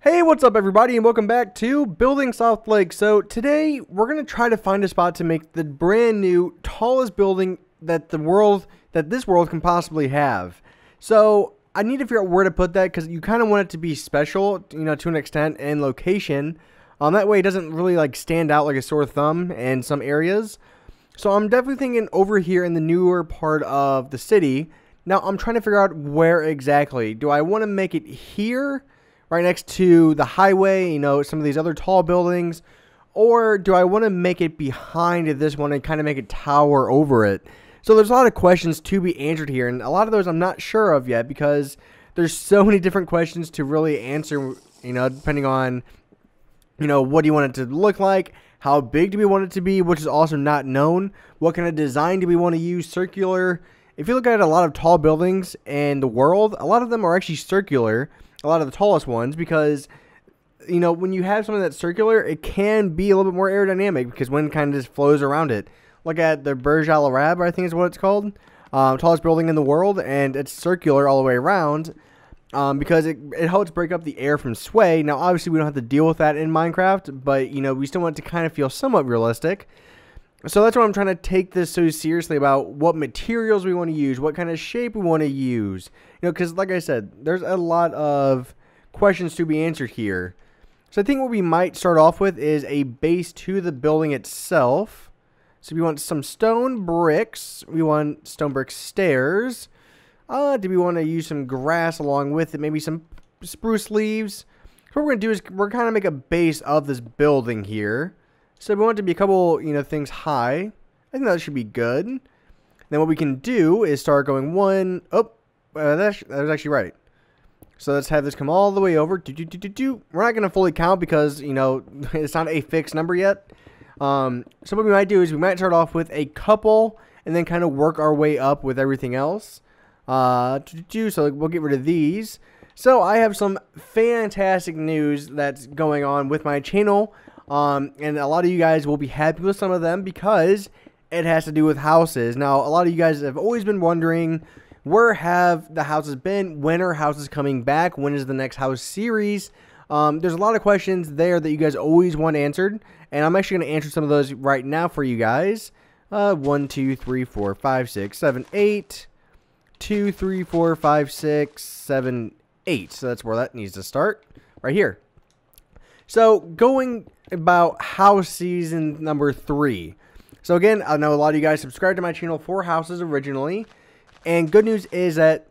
Hey, what's up everybody and welcome back to Building SouthLake. So today we're going to try to find a spot to make the brand new tallest building that this world can possibly have. So I need to figure out where to put that because you kind of want it to be special, to an extent, and location. That way it doesn't really stand out like a sore thumb in some areas. So I'm definitely thinking over here in the newer part of the city. Now I'm trying to figure out where exactly. Do I want to make it here? Right next to the highway, some of these other tall buildings, or do I want to make it behind this one and kind of make it tower over it? So there's a lot of questions to be answered here, and a lot of those I'm not sure of yet because there's so many different questions to really answer, depending on, what do you want it to look like, how big do we want it to be, which is also not known, what kind of design do we want to use, circular. If you look at a lot of tall buildings in the world, a lot of them are actually circular. A lot of the tallest ones, because when you have something that's circular, it can be a little bit more aerodynamic because wind kind of just flows around it. Look at the Burj Al Arab, I think is what it's called, tallest building in the world, and it's circular all the way around because it helps break up the air from sway. Now obviously we don't have to deal with that in Minecraft, but we still want it to kind of feel somewhat realistic. So that's why I'm trying to take this so seriously about what materials we want to use, what kind of shape we want to use. Because like I said, there's a lot of questions to be answered here. So I think what we might start off with is a base to the building itself. So we want some stone bricks. We want stone brick stairs. Do we want to use some grass along with it? Maybe some spruce leaves. So what we're going to do is we're kind of make a base of this building here. So we want it to be a couple, things high. I think that should be good. Then what we can do is start going one. Oh, that was actually right. So let's have this come all the way over. We're not going to fully count because, it's not a fixed number yet. So what we might do is we might start off with a couple and then kind of work our way up with everything else. So we'll get rid of these. So I have some fantastic news that's going on with my channel. And a lot of you guys will be happy with some of them because it has to do with houses. Now, a lot of you guys have always been wondering, where have the houses been? When are houses coming back? When is the next house series? There's a lot of questions there that you guys always want answered. And I'm actually going to answer some of those right now for you guys. 1, 2, 3, 4, 5, 6, 7, 8. 2, 3, 4, 5, 6, 7, 8. So that's where that needs to start. Right here. So going about house season number 3. So again, I know a lot of you guys subscribed to my channel for houses originally, and good news is that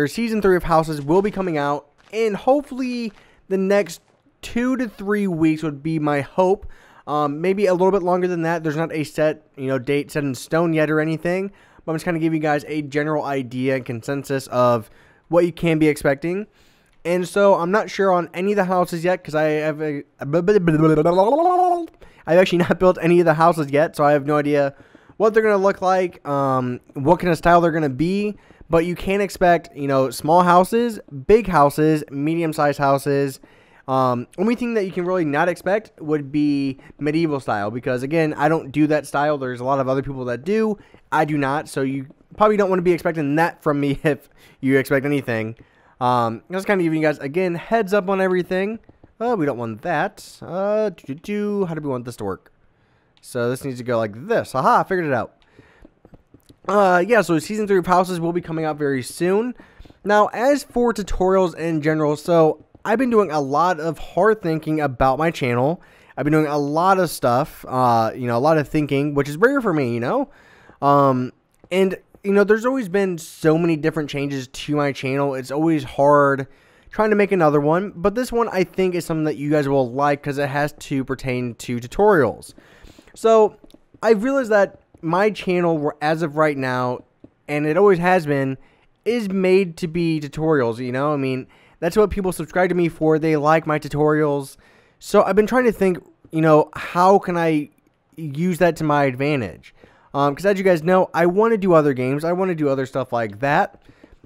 season 3 of houses will be coming out in hopefully the next 2 to 3 weeks would be my hope. Maybe a little bit longer than that. There's not a set date set in stone yet or anything, but I'm just kind of giving you guys a general idea and consensus of what you can be expecting. And so I'm not sure on any of the houses yet because I've actually not built any of the houses yet, so I have no idea what they're going to look like, what kind of style they're going to be. But you can expect, small houses, big houses, medium-sized houses. Only thing that you can really not expect would be medieval style because, again, I don't do that style. There's a lot of other people that do. I do not, so you probably don't want to be expecting that from me if you expect anything. Just kind of giving you guys, again, heads up on everything. We don't want that. How do we want this to work? So this needs to go like this. Aha, I figured it out. Yeah, so season 3 of houses will be coming out very soon. Now, as for tutorials in general, so I've been doing a lot of hard thinking about my channel. I've been doing a lot of stuff, a lot of thinking, which is rare for me, and there's always been so many different changes to my channel. It's always hard trying to make another one. But this one, I think, is something that you guys will like because it has to pertain to tutorials. So I realized that my channel, as of right now, and it always has been, is made to be tutorials, I mean, that's what people subscribe to me for. They like my tutorials. So I've been trying to think, how can I use that to my advantage? Because as you guys know, I want to do other games. I want to do other stuff like that.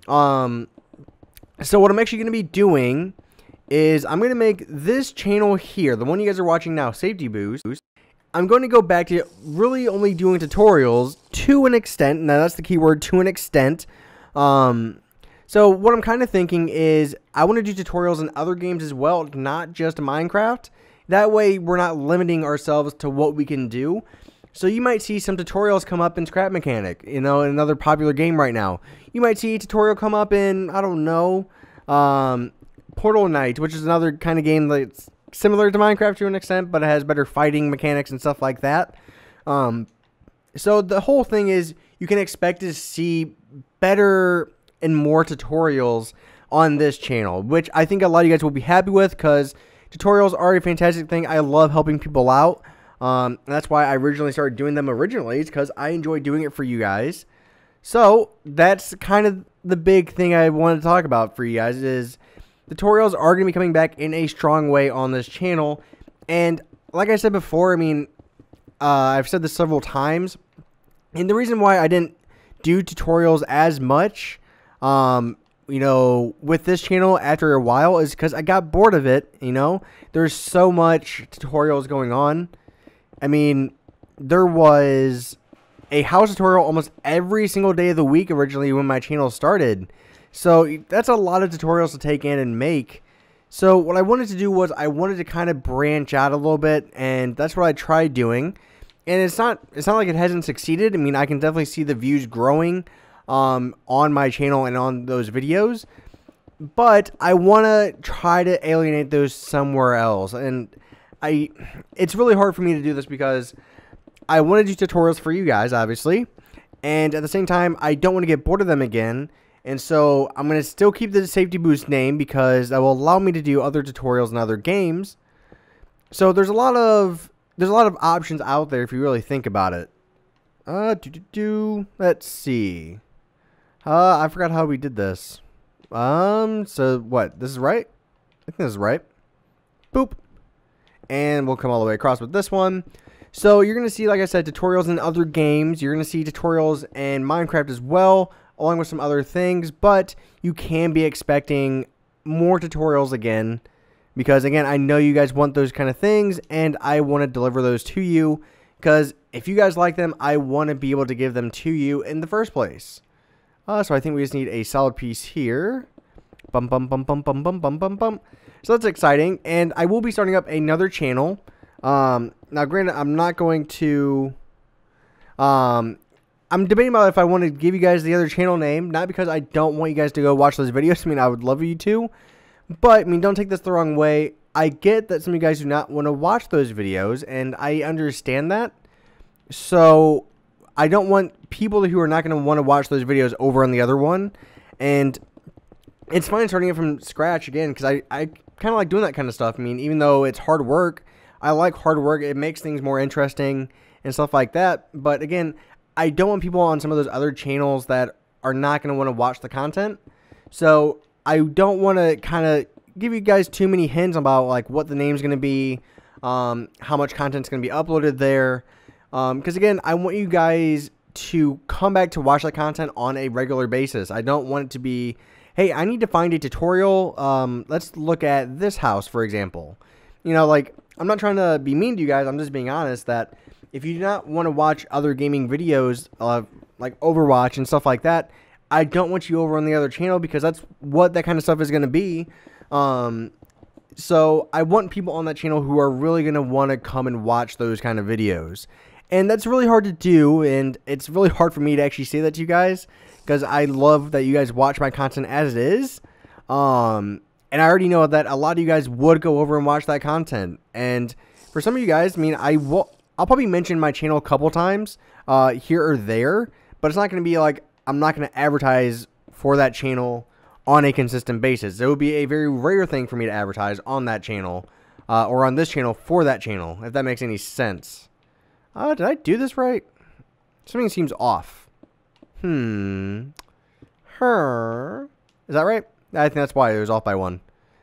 So what I'm actually going to be doing is I'm going to make this channel here, the one you guys are watching now, Safety Boost. I'm going to go back to really only doing tutorials to an extent. Now that's the key word, to an extent. So what I'm kind of thinking is I want to do tutorials in other games as well, not just Minecraft. That way we're not limiting ourselves to what we can do. So you might see some tutorials come up in Scrap Mechanic, you know, another popular game right now. You might see a tutorial come up in, I don't know, Portal Knight, which is another kind of game that's similar to Minecraft to an extent, but it has better fighting mechanics and stuff like that. So the whole thing is you can expect to see better and more tutorials on this channel, which I think a lot of you guys will be happy with because tutorials are a fantastic thing. I love helping people out. And that's why I originally started doing them originally, is because I enjoy doing it for you guys. So that's kind of the big thing I wanted to talk about for you guys is tutorials are going to be coming back in a strong way on this channel. And like I said before, I mean, I've said this several times, and the reason why I didn't do tutorials as much, you know, with this channel after a while is because I got bored of it, you know. There's so much tutorials going on. I mean, there was a house tutorial almost every single day of the week originally when my channel started. So that's a lot of tutorials to take in and make. So what I wanted to do was I wanted to kind of branch out a little bit, and that's what I tried doing. And it's not like it hasn't succeeded. I mean, I can definitely see the views growing on my channel and on those videos. But I want to try to alienate those somewhere else. And it's really hard for me to do this because I want to do tutorials for you guys, obviously. And at the same time, I don't want to get bored of them again. And so I'm going to still keep the Safety Boost name because that will allow me to do other tutorials and other games. So there's a lot of options out there if you really think about it. Let's see. I forgot how we did this. So what? This is right? I think this is right. Boop. And we'll come all the way across with this one. So you're going to see, like I said, tutorials in other games. You're going to see tutorials in Minecraft as well, along with some other things. But you can be expecting more tutorials again. Because, again, I know you guys want those kind of things, and I want to deliver those to you. Because if you guys like them, I want to be able to give them to you in the first place. So I think we just need a solid piece here. Bum, bum, bum, bum, bum, bum, bum, bum, bum. So that's exciting. And I will be starting up another channel. Now, granted, I'm not going to... I'm debating about if I want to give you guys the other channel name. Not because I don't want you guys to go watch those videos. I mean, I would love you to. But, I mean, don't take this the wrong way. I get that some of you guys do not want to watch those videos, and I understand that. So, I don't want people who are not going to want to watch those videos over on the other one. And it's fine starting it from scratch again, because I kind of like doing that kind of stuff. I mean, even though it's hard work, I like hard work. It makes things more interesting and stuff like that. But, again, I don't want people on some of those other channels that are not going to want to watch the content. So, I don't want to kind of give you guys too many hints about like what the name's going to be, how much content's going to be uploaded there. Because again, I want you guys to come back to watch that content on a regular basis. I don't want it to be, hey, I need to find a tutorial. Let's look at this house, for example. You know, like, I'm not trying to be mean to you guys. I'm just being honest that if you do not want to watch other gaming videos, like Overwatch and stuff like that, I don't want you over on the other channel because that's what that kind of stuff is going to be. So I want people on that channel who are really going to want to come and watch those kind of videos. And that's really hard to do, and it's really hard for me to actually say that to you guys because I love that you guys watch my content as it is. And I already know that a lot of you guys would go over and watch that content. And for some of you guys, I mean, I'll probably mention my channel a couple times here or there, but it's not going to be like, I'm not going to advertise for that channel on a consistent basis. It would be a very rare thing for me to advertise on that channel or on this channel for that channel, if that makes any sense. Did I do this right? Something seems off. Is that right? I think that's why it was off by one.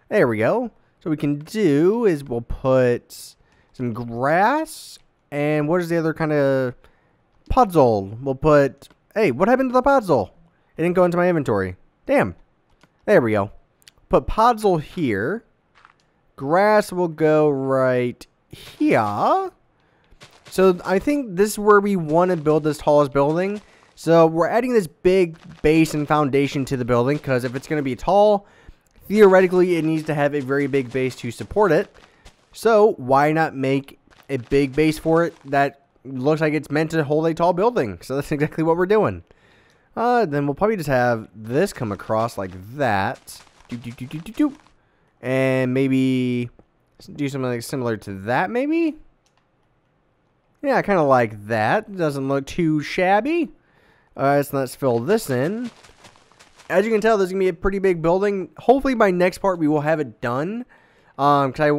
There we go. So what we can do is we'll put some grass. And what is the other kind of puzzle? We'll put... Hey, what happened to the podzol? It didn't go into my inventory. Damn. There we go. Put podzol here. Grass will go right here. So I think this is where we want to build this tallest building. So we're adding this big base and foundation to the building because if it's going to be tall, theoretically it needs to have a very big base to support it. So why not make a big base for it that looks like it's meant to hold a tall building? So that's exactly what we're doing. Then we'll probably just have this come across like that. And maybe do something like similar to that, maybe? Yeah, kind of like that. Doesn't look too shabby. Alright, so let's fill this in. As you can tell, this is going to be a pretty big building. Hopefully by next part we will have it done. Because I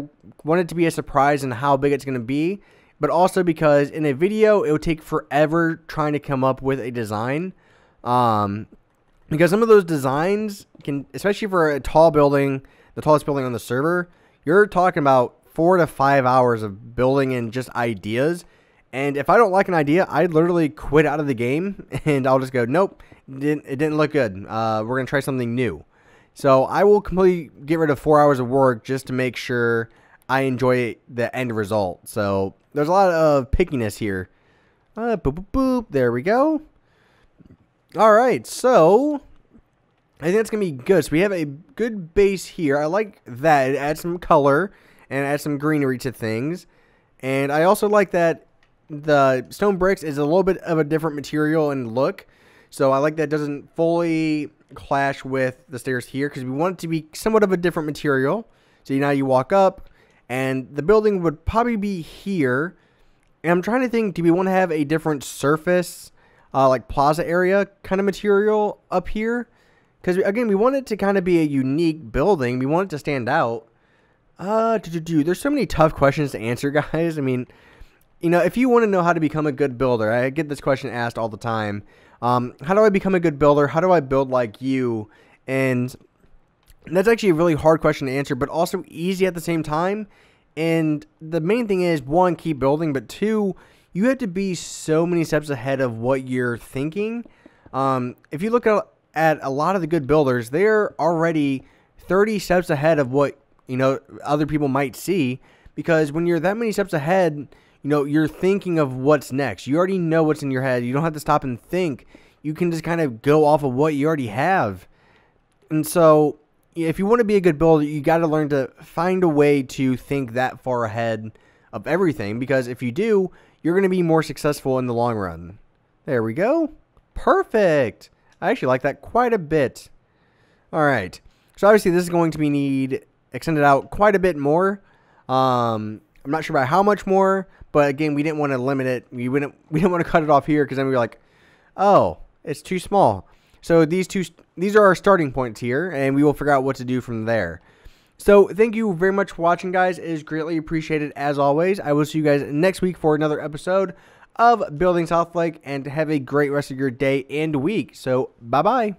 want it to be a surprise in how big it's going to be. But also because in a video, it would take forever trying to come up with a design. Because some of those designs can, especially for a tall building, the tallest building on the server, you're talking about 4 to 5 hours of building and just ideas. And if I don't like an idea, I literally quit out of the game and I'll just go, nope, it didn't look good. We're going to try something new. So I will completely get rid of 4 hours of work just to make sure I enjoy the end result. So there's a lot of pickiness here. Boop, boop, boop. There we go. All right, so I think that's going to be good. So we have a good base here. I like that. It adds some color and adds some greenery to things. And I also like that the stone bricks is a little bit of a different material and look. So I like that it doesn't fully clash with the stairs here because we want it to be somewhat of a different material. So now you walk up and the building would probably be here. And I'm trying to think, do we want to have a different surface, like plaza area kind of material up here? Because again, we want it to kind of be a unique building. We want it to stand out. There's so many tough questions to answer, guys. I mean, you know, if you want to know how to become a good builder, I get this question asked all the time. How do I become a good builder? How do I build like you? And that's actually a really hard question to answer, but also easy at the same time. And the main thing is, one, keep building, but two, you have to be so many steps ahead of what you're thinking. If you look at a lot of the good builders, they're already 30 steps ahead of what, you know, other people might see. Because when you're that many steps ahead, you know, you're thinking of what's next. You already know what's in your head. You don't have to stop and think. You can just kind of go off of what you already have. And so, if you want to be a good builder, you got to learn to find a way to think that far ahead of everything. Because if you do, you're going to be more successful in the long run. There we go. Perfect. I actually like that quite a bit. All right. So obviously this is going to be extended out quite a bit more. I'm not sure about how much more, but again, we didn't want to limit it. We didn't want to cut it off here because then we were like, oh, it's too small. So these are our starting points here, and we will figure out what to do from there. So thank you very much for watching, guys. It is greatly appreciated as always. I will see you guys next week for another episode of Building SouthLake, and have a great rest of your day and week. So bye-bye.